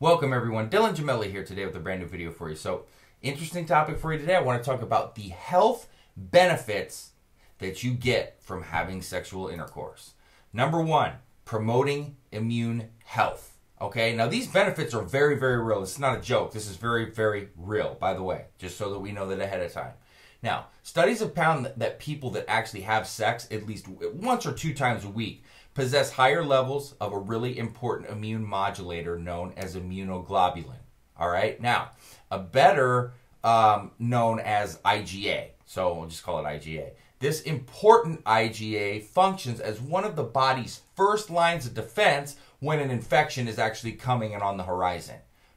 Welcome everyone, Dylan Gemelli here today with a brand new video for you. So, interesting topic for you today. I want to talk about the health benefits that you get from having sexual intercourse. Number one, promoting immune health. Okay, now these benefits are very, very real. It's not a joke. This is very, very real, by the way, just so that we know that ahead of time. Now, studies have found that people that actually have sex at least once or two times a week possess higher levels of a really important immune modulator known as immunoglobulin. All right, now, a better known as IgA. So we'll just call it IgA. This important IgA functions as one of the body's first lines of defense when an infection is actually coming and on the horizon.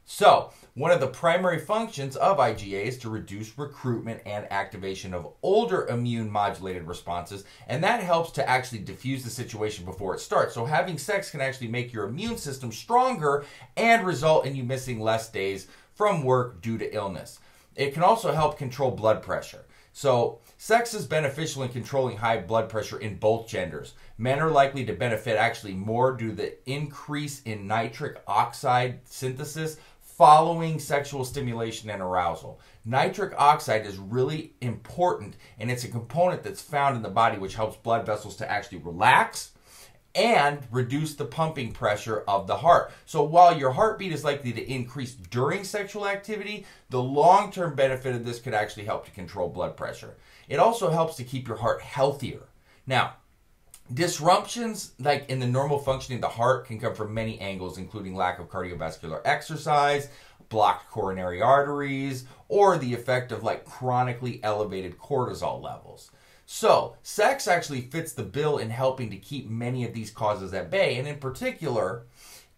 So, one of the primary functions of IgA is to reduce recruitment and activation of older immune modulated responses, and that helps to actually diffuse the situation before it starts. So having sex can actually make your immune system stronger and result in you missing less days from work due to illness. It can also help control blood pressure. So, sex is beneficial in controlling high blood pressure in both genders. Men are likely to benefit actually more due to the increase in nitric oxide synthesis following sexual stimulation and arousal. Nitric oxide is really important, and it's a component that's found in the body which helps blood vessels to actually relax and reduce the pumping pressure of the heart. So while your heartbeat is likely to increase during sexual activity, the long-term benefit of this could actually help to control blood pressure. It also helps to keep your heart healthier. Now, disruptions like in the normal functioning of the heart can come from many angles, including lack of cardiovascular exercise, blocked coronary arteries, or the effect of like chronically elevated cortisol levels. So, sex actually fits the bill in helping to keep many of these causes at bay, and in particular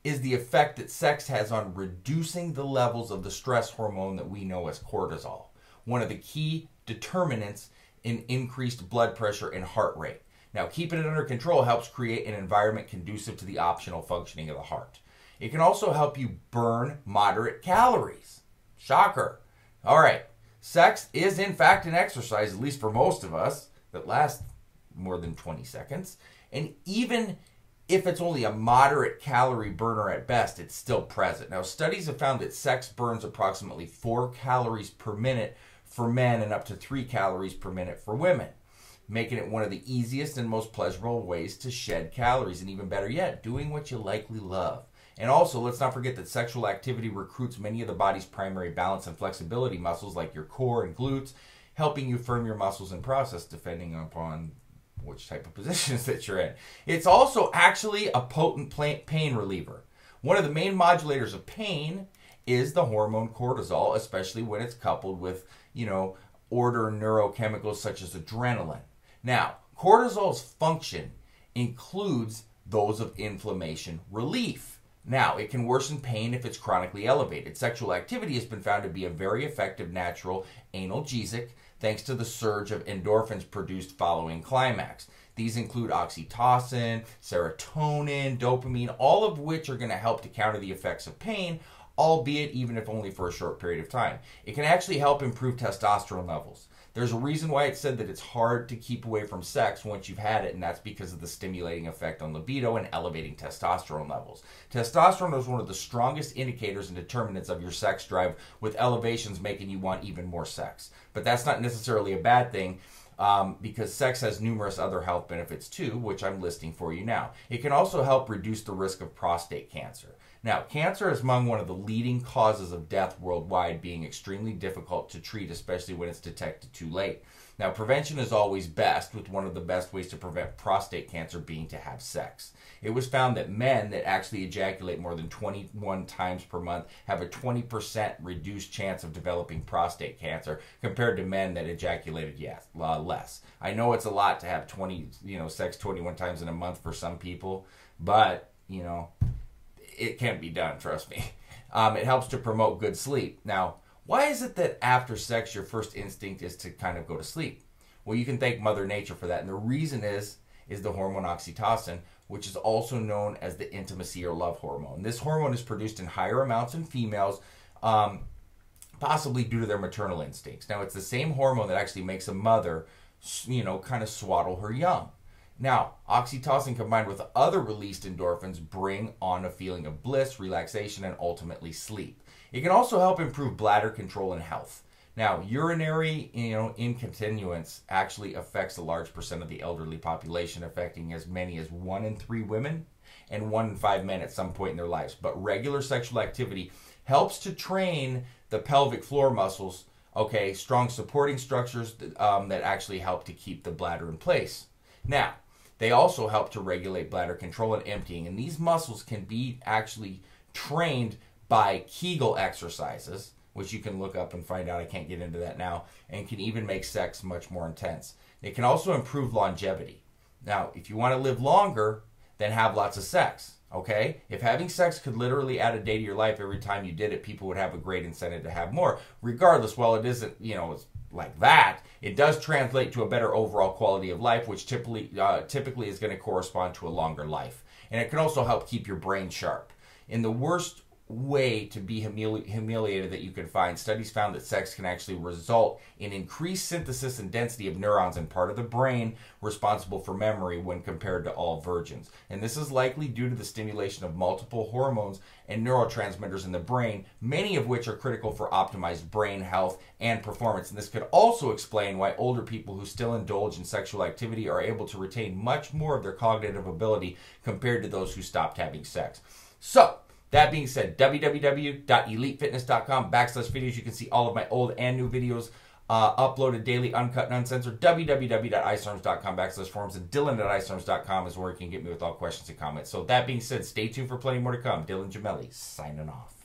is the effect that sex has on reducing the levels of the stress hormone that we know as cortisol, one of the key determinants in increased blood pressure and heart rate. Now, keeping it under control helps create an environment conducive to the optimal functioning of the heart. It can also help you burn moderate calories. Shocker. All right, sex is in fact an exercise, at least for most of us, that lasts more than 20 seconds. And even if it's only a moderate calorie burner at best, it's still present. Now, studies have found that sex burns approximately 4 calories per minute for men and up to 3 calories per minute for women, making it one of the easiest and most pleasurable ways to shed calories, and even better yet, doing what you likely love. And also, let's not forget that sexual activity recruits many of the body's primary balance and flexibility muscles like your core and glutes, helping you firm your muscles in process depending upon which type of positions that you're in. It's also actually a potent pain reliever. One of the main modulators of pain is the hormone cortisol, especially when it's coupled with, order neurochemicals such as adrenaline. Now, cortisol's function includes those of inflammation relief. Now, it can worsen pain if it's chronically elevated. Sexual activity has been found to be a very effective natural analgesic thanks to the surge of endorphins produced following climax. These include oxytocin, serotonin, dopamine, all of which are going to help to counter the effects of pain, albeit even if only for a short period of time. It can actually help improve testosterone levels. There's a reason why it's said that it's hard to keep away from sex once you've had it, and that's because of the stimulating effect on libido and elevating testosterone levels. Testosterone is one of the strongest indicators and determinants of your sex drive, with elevations making you want even more sex. But that's not necessarily a bad thing, because sex has numerous other health benefits too, which I'm listing for you now. It can also help reduce the risk of prostate cancer. Now, cancer is among one of the leading causes of death worldwide, being extremely difficult to treat, especially when it's detected too late. Now, prevention is always best, with one of the best ways to prevent prostate cancer being to have sex. It was found that men that actually ejaculate more than 21 times per month have a 20% reduced chance of developing prostate cancer compared to men that ejaculated less. I know it's a lot to have sex 21 times in a month for some people, but, it can't be done, trust me. It helps to promote good sleep. Now, why is it that after sex your first instinct is to kind of go to sleep? Well, you can thank Mother Nature for that, and the reason is the hormone oxytocin, which is also known as the intimacy or love hormone. This hormone is produced in higher amounts in females, possibly due to their maternal instincts. Now, it's the same hormone that actually makes a mother, kind of swaddle her young. Now, oxytocin combined with other released endorphins bring on a feeling of bliss, relaxation, and ultimately sleep. It can also help improve bladder control and health. Now, urinary incontinence actually affects a large percent of the elderly population, affecting as many as 1 in 3 women and 1 in 5 men at some point in their lives. But regular sexual activity helps to train the pelvic floor muscles, okay, strong supporting structures that actually help to keep the bladder in place. Now, they also help to regulate bladder control and emptying, and these muscles can be actually trained by Kegel exercises, which you can look up and find out. I can't get into that now, and can even make sex much more intense. It can also improve longevity. Now, if you want to live longer, then have lots of sex, okay? If having sex could literally add a day to your life every time you did it, people would have a great incentive to have more. Regardless, while it isn't, it's like that, it does translate to a better overall quality of life, which typically is going to correspond to a longer life. And it can also help keep your brain sharp. In the worst way to be humiliated that you can find, studies found that sex can actually result in increased synthesis and density of neurons in part of the brain responsible for memory when compared to all virgins. And this is likely due to the stimulation of multiple hormones and neurotransmitters in the brain, many of which are critical for optimized brain health and performance. And this could also explain why older people who still indulge in sexual activity are able to retain much more of their cognitive ability compared to those who stopped having sex. So, that being said, www.elitefitness.com/videos. You can see all of my old and new videos uploaded daily, uncut and uncensored. www.icearms.com/forums, and dylan@icearms.com is where you can get me with all questions and comments. So that being said, stay tuned for plenty more to come. Dylan Gemelli, signing off.